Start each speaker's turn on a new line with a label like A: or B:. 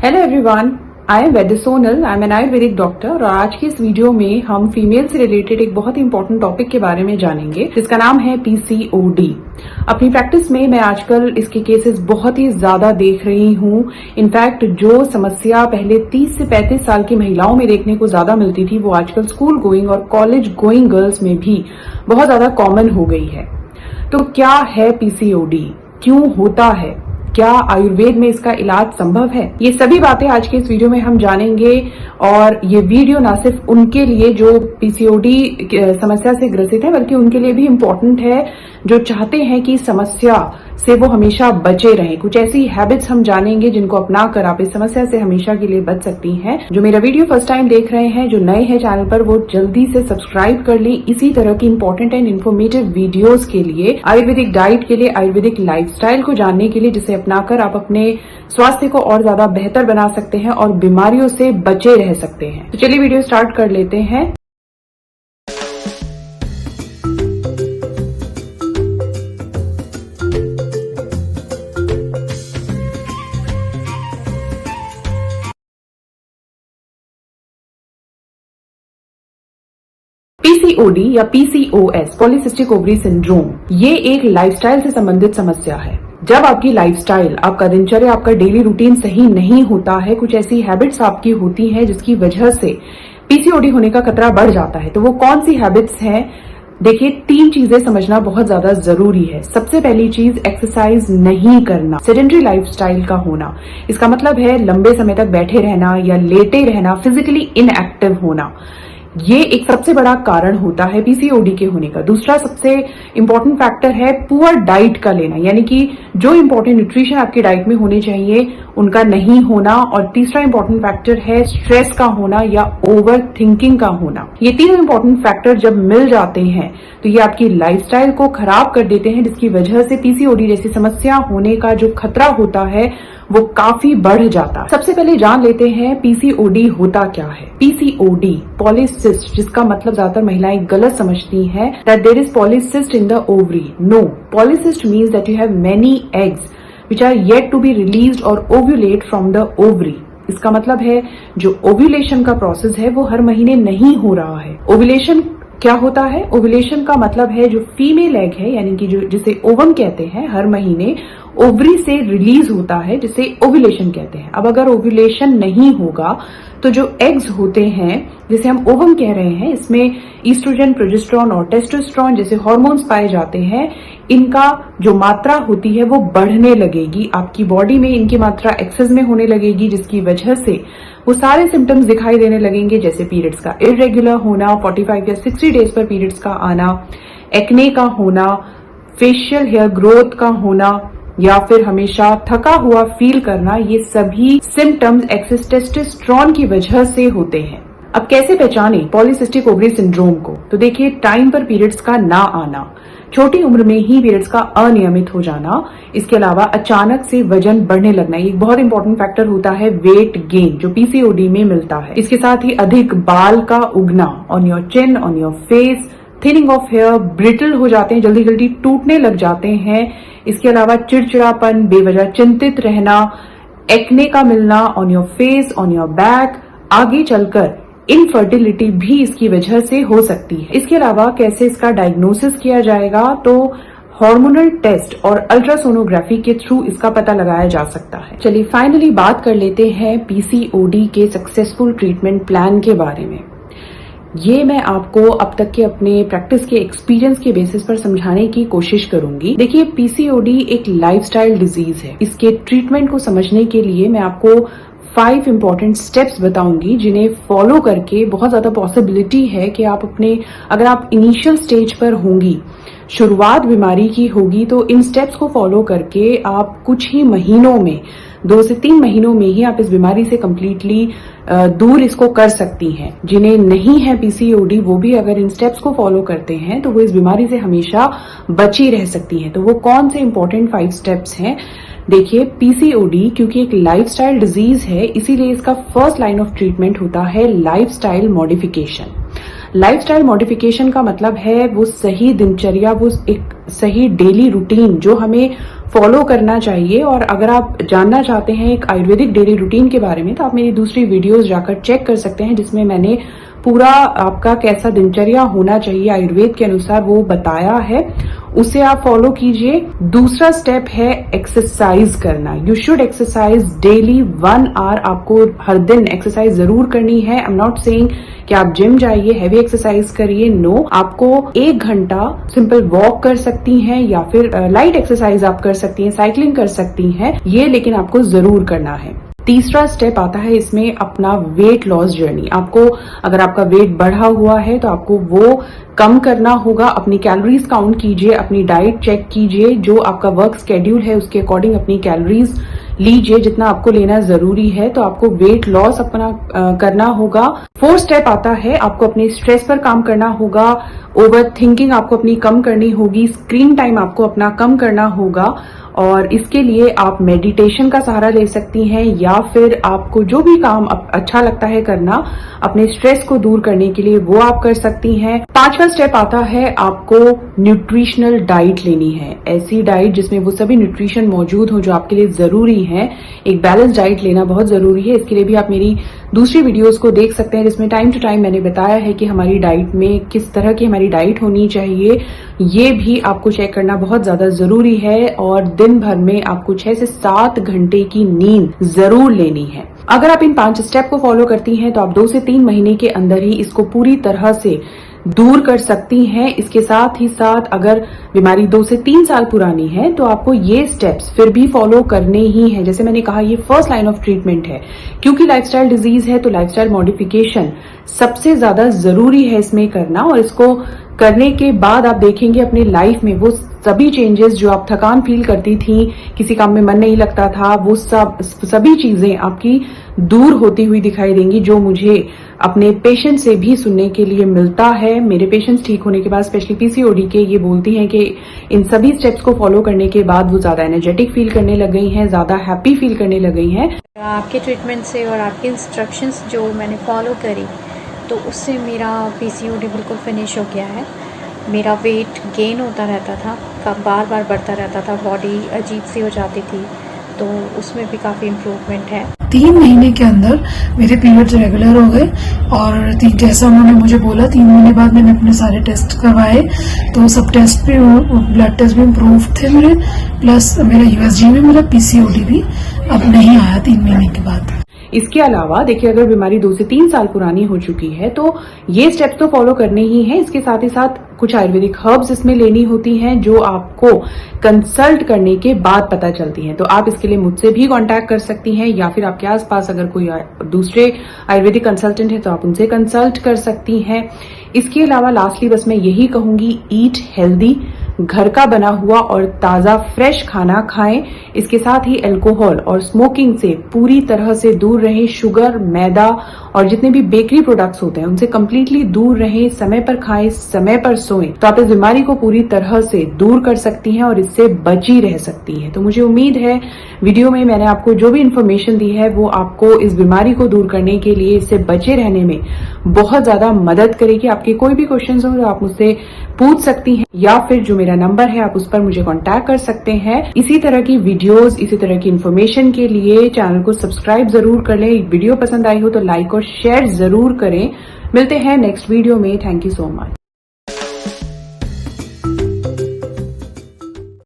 A: Hello everyone, I am Vaidya Sonal. I am an ayurvedic doctor और आज की इस वीडियो में हम फीमेल से रिलेटेड एक बहुत ही इंपॉर्टेंट टॉपिक के बारे में जानेंगे जिसका नाम है पीसीओडी। अपनी प्रैक्टिस में मैं आजकल इसके केसेस बहुत ही ज्यादा देख रही हूँ। इनफैक्ट जो समस्या पहले 30 से 35 साल की महिलाओं में देखने को ज्यादा मिलती थी वो आजकल स्कूल गोइंग और कॉलेज गोइंग गर्ल्स में भी बहुत ज्यादा कॉमन हो गई है। तो क्या है पीसीओडी, क्यों होता है, क्या आयुर्वेद में इसका इलाज संभव है, ये सभी बातें आज के इस वीडियो में हम जानेंगे। और ये वीडियो ना सिर्फ उनके लिए जो पीसीओडी समस्या से ग्रसित है बल्कि उनके लिए भी इम्पोर्टेंट है जो चाहते हैं कि समस्या से वो हमेशा बचे रहें। कुछ ऐसी हैबिट्स हम जानेंगे जिनको अपनाकर आप इस समस्या से हमेशा के लिए बच सकती हैं। जो मेरा वीडियो फर्स्ट टाइम देख रहे हैं, जो नए हैं चैनल पर, वो जल्दी से सब्सक्राइब कर लें इसी तरह की इंपॉर्टेंट एंड इन्फॉर्मेटिव वीडियोस के लिए, आयुर्वेदिक डाइट के लिए, आयुर्वेदिक लाइफस्टाइल को जानने के लिए, जिसे अपनाकर आप अपने स्वास्थ्य को और ज्यादा बेहतर बना सकते हैं और बीमारियों से बचे रह सकते हैं। तो चलिए वीडियो स्टार्ट कर लेते हैं। पीसीओडी या पीसीओएस, पॉलीसिस्टिक ओवरी सिंड्रोम, ये एक लाइफस्टाइल से संबंधित समस्या है। जब आपकी लाइफस्टाइल, आपका दिनचर्या, आपका डेली रूटीन सही नहीं होता है, कुछ ऐसी हैबिट्स आपकी होती हैं जिसकी वजह से पीसीओडी होने का खतरा बढ़ जाता है। तो वो कौन सी हैबिट्स हैं? देखिए, 3 चीजें समझना बहुत ज्यादा जरूरी है। सबसे पहली चीज, एक्सरसाइज नहीं करना, सेडेंटरी लाइफस्टाइल का होना। इसका मतलब है लंबे समय तक बैठे रहना या लेटे रहना, फिजिकली इनएक्टिव होना। ये एक सबसे बड़ा कारण होता है पीसीओडी के होने का। दूसरा सबसे इंपॉर्टेंट फैक्टर है पुअर डाइट का लेना, यानी कि जो इंपॉर्टेंट न्यूट्रिशन आपकी डाइट में होने चाहिए उनका नहीं होना। और तीसरा इंपॉर्टेंट फैक्टर है स्ट्रेस का होना या ओवर थिंकिंग का होना। ये तीनों इंपॉर्टेंट फैक्टर जब मिल जाते हैं तो ये आपकी लाइफस्टाइल को खराब कर देते हैं, जिसकी वजह से पीसीओडी जैसी समस्या होने का जो खतरा होता है वो काफी बढ़ जाता है। सबसे पहले जान लेते हैं पीसीओडी होता क्या है। पीसीओडी, पॉलीसिस्ट, जिसका मतलब ज्यादातर महिलाएं गलत समझती हैं, that there is polycyst in the ovary. No, polycyst means that you have many eggs which are yet to be released or ovulate from the ovary। इसका मतलब है जो ओव्यूलेशन का प्रोसेस है वो हर महीने नहीं हो रहा है। ओव्यूलेशन क्या होता है? ओव्यूलेशन का मतलब है जो फीमेल एग है, यानी कि जो जिसे ओवम कहते हैं, हर महीने ओवरी से रिलीज होता है, जिसे ओव्यूलेशन कहते हैं। अब अगर ओव्यूलेशन नहीं होगा तो जो एग्स होते हैं जिसे हम ओवम कह रहे हैं, इसमें ईस्ट्रोजन, प्रोजेस्टेरोन और टेस्टोस्टेरोन जैसे हार्मोन्स पाए जाते हैं। इनका जो मात्रा होती है वो बढ़ने लगेगी, आपकी बॉडी में इनकी मात्रा एक्सेस में होने लगेगी, जिसकी वजह से वो सारे सिम्टम्स दिखाई देने लगेंगे, जैसे पीरियड्स का इरेगुलर होना, 45 या 60 डेज पर पीरियड्स का आना, एक्ने का होना, फेशियल हेयर ग्रोथ का होना, या फिर हमेशा थका हुआ फील करना। ये सभी सिम्टम्स एक्सेस टेस्टोस्टेरोन की वजह से होते हैं। अब कैसे पहचाने पॉलीसिस्टिक ओवरी सिंड्रोम को? तो देखिए, टाइम पर पीरियड्स का ना आना, छोटी उम्र में ही पीरियड्स का अनियमित हो जाना, इसके अलावा अचानक से वजन बढ़ने लगना, ये एक बहुत इंपॉर्टेंट फैक्टर होता है वेट गेन जो पीसीओडी में मिलता है। इसके साथ ही अधिक बाल का उगना on your chin, on your face, thinning of hair, brittle हो जाते हैं, जल्दी जल्दी टूटने लग जाते हैं। इसके अलावा चिड़चिड़ापन, बेवजह चिंतित रहना, एक्ने का मिलना on your face, on your back, आगे चलकर इनफर्टिलिटी भी इसकी वजह से हो सकती है। इसके अलावा कैसे इसका डायग्नोसिस किया जाएगा? तो हार्मोनल टेस्ट और अल्ट्रासोनोग्राफी के थ्रू इसका पता लगाया जा सकता है। चलिए फाइनली बात कर लेते हैं पीसीओडी के सक्सेसफुल ट्रीटमेंट प्लान के बारे में। ये मैं आपको अब तक के अपने प्रैक्टिस के एक्सपीरियंस के बेसिस पर समझाने की कोशिश करूंगी। देखिए, पीसीओडी एक लाइफस्टाइल डिजीज है। इसके ट्रीटमेंट को समझने के लिए मैं आपको 5 इंपॉर्टेंट स्टेप्स बताऊंगी जिन्हें फॉलो करके बहुत ज्यादा पॉसिबिलिटी है कि आप अगर आप इनिशियल स्टेज पर होंगी, शुरुआत बीमारी की होगी, तो इन स्टेप्स को फॉलो करके आप कुछ ही महीनों में, 2 से 3 महीनों में ही आप इस बीमारी से कंप्लीटली दूर इसको कर सकती हैं। जिन्हें नहीं है पीसीओडी वो भी अगर इन स्टेप्स को फॉलो करते हैं तो वो इस बीमारी से हमेशा बची रह सकती हैं। तो वो कौन से इंपॉर्टेंट 5 स्टेप्स हैं? देखिए, पीसीओडी क्योंकि एक लाइफस्टाइल डिजीज है, इसीलिए इसका फर्स्ट लाइन ऑफ ट्रीटमेंट होता है लाइफस्टाइल मॉडिफिकेशन। लाइफस्टाइल मॉडिफिकेशन का मतलब है वो सही दिनचर्या, वो एक सही डेली रूटीन जो हमें फॉलो करना चाहिए। और अगर आप जानना चाहते हैं एक आयुर्वेदिक डेली रूटीन के बारे में तो आप मेरी दूसरी वीडियोस जाकर चेक कर सकते हैं, जिसमें मैंने पूरा आपका कैसा दिनचर्या होना चाहिए आयुर्वेद के अनुसार वो बताया है, उसे आप फॉलो कीजिए। दूसरा स्टेप है एक्सरसाइज करना। You should exercise daily 1 hour. आपको हर दिन एक्सरसाइज जरूर करनी है। आई एम नॉट सेइंग कि आप जिम जाइए, हैवी एक्सरसाइज करिए, नो। आपको 1 घंटा सिंपल वॉक कर सकती हैं या फिर लाइट एक्सरसाइज आप कर सकती हैं, साइकिलिंग कर सकती हैं, ये लेकिन आपको जरूर करना है। तीसरा स्टेप आता है इसमें अपना वेट लॉस जर्नी। आपको अगर आपका वेट बढ़ा हुआ है तो आपको वो कम करना होगा। अपनी कैलोरीज काउंट कीजिए, अपनी डाइट चेक कीजिए, जो आपका वर्क स्केड्यूल है उसके अकॉर्डिंग अपनी कैलोरीज लीजिए जितना आपको लेना जरूरी है। तो आपको वेट लॉस अपना करना होगा। 4th स्टेप आता है आपको अपने स्ट्रेस पर काम करना होगा। ओवर थिंकिंग आपको अपनी कम करनी होगी। स्क्रीन टाइम आपको अपना कम करना होगा और इसके लिए आप मेडिटेशन का सहारा ले सकती हैं या फिर आपको जो भी काम अच्छा लगता है करना अपने स्ट्रेस को दूर करने के लिए वो आप कर सकती हैं। 5वां स्टेप आता है आपको न्यूट्रिशनल डाइट लेनी है। ऐसी डाइट जिसमें वो सभी न्यूट्रिशन मौजूद हो जो आपके लिए जरूरी है। एक बैलेंस डाइट लेना बहुत जरूरी है। इसके लिए भी आप मेरी दूसरी वीडियोस को देख सकते हैं, जिसमें टाइम टू टाइम मैंने बताया है कि हमारी डाइट में किस तरह की हमारी डाइट होनी चाहिए। ये भी आपको चेक करना बहुत ज्यादा जरूरी है। और दिन भर में आपको 6 से 7 घंटे की नींद जरूर लेनी है। अगर आप इन 5 स्टेप को फॉलो करती हैं तो आप 2 से 3 महीने के अंदर ही इसको पूरी तरह से दूर कर सकती हैं। इसके साथ ही साथ अगर बीमारी 2 से 3 साल पुरानी है तो आपको ये स्टेप्स फिर भी फॉलो करने ही हैं। जैसे मैंने कहा, ये फर्स्ट लाइन ऑफ ट्रीटमेंट है। क्योंकि लाइफस्टाइल डिजीज है तो लाइफस्टाइल मॉडिफिकेशन सबसे ज्यादा जरूरी है इसमें करना। और इसको करने के बाद आप देखेंगे अपनी लाइफ में वो सभी चेंजेस, जो आप थकान फील करती थी, किसी काम में मन नहीं लगता था, वो सभी चीजें आपकी दूर होती हुई दिखाई देंगी, जो मुझे अपने पेशेंट से भी सुनने के लिए मिलता है। मेरे पेशेंट्स ठीक होने के बाद, स्पेशली पीसीओडी के, ये बोलती हैं कि इन सभी स्टेप्स को फॉलो करने के बाद वो ज्यादा एनर्जेटिक फील करने लग गई हैं, ज्यादा हैप्पी फील करने लग गई हैं।
B: आपके ट्रीटमेंट से और आपके इंस्ट्रक्शंस जो मैंने फॉलो करी तो उससे मेरा पीसीओडी बिल्कुल फिनिश हो गया है। मेरा वेट गेन होता रहता था, बार बार बढ़ता रहता था, बॉडी अजीब सी हो जाती थी, तो उसमें भी काफ़ी इम्प्रूवमेंट है।
C: 3 महीने के अंदर मेरे पीरियड्स रेगुलर हो गए और जैसा उन्होंने मुझे बोला 3 महीने बाद मैंने अपने सारे टेस्ट करवाए तो सब टेस्ट भी, ब्लड टेस्ट भी इम्प्रूव थे मेरे, प्लस मेरा यूएसजी में मेरा पीसीओडी भी अब नहीं आया 3 महीने के बाद।
A: इसके अलावा देखिए, अगर बीमारी 2 से 3 साल पुरानी हो चुकी है तो ये स्टेप्स तो फॉलो करने ही हैं। इसके साथ ही साथ कुछ आयुर्वेदिक हर्ब्स इसमें लेनी होती हैं जो आपको कंसल्ट करने के बाद पता चलती हैं। तो आप इसके लिए मुझसे भी कांटेक्ट कर सकती हैं या फिर आपके आसपास अगर कोई दूसरे आयुर्वेदिक कंसल्टेंट है तो आप उनसे कंसल्ट कर सकती हैं। इसके अलावा लास्टली बस मैं यही कहूंगी, ईट हेल्दी, घर का बना हुआ और ताजा फ्रेश खाना खाएं। इसके साथ ही अल्कोहल और स्मोकिंग से पूरी तरह से दूर रहें। शुगर, मैदा और जितने भी बेकरी प्रोडक्ट्स होते हैं उनसे कंप्लीटली दूर रहें। समय पर खाएं, समय पर सोएं, तो आप इस बीमारी को पूरी तरह से दूर कर सकती हैं और इससे बची रह सकती हैं। तो मुझे उम्मीद है वीडियो में मैंने आपको जो भी इन्फॉर्मेशन दी है वो आपको इस बीमारी को दूर करने के लिए, इससे बचे रहने में बहुत ज्यादा मदद करेगी। आपके कोई भी क्वेश्चन हो तो आप मुझसे पूछ सकती हैं या फिर जो मेरा नंबर है आप उस पर मुझे कांटेक्ट कर सकते हैं। इसी तरह की वीडियोस, इसी तरह की इन्फॉर्मेशन के लिए चैनल को सब्सक्राइब जरूर कर लें। वीडियो पसंद आई हो तो लाइक और शेयर जरूर करें। मिलते हैं नेक्स्ट वीडियो में। Thank you so much.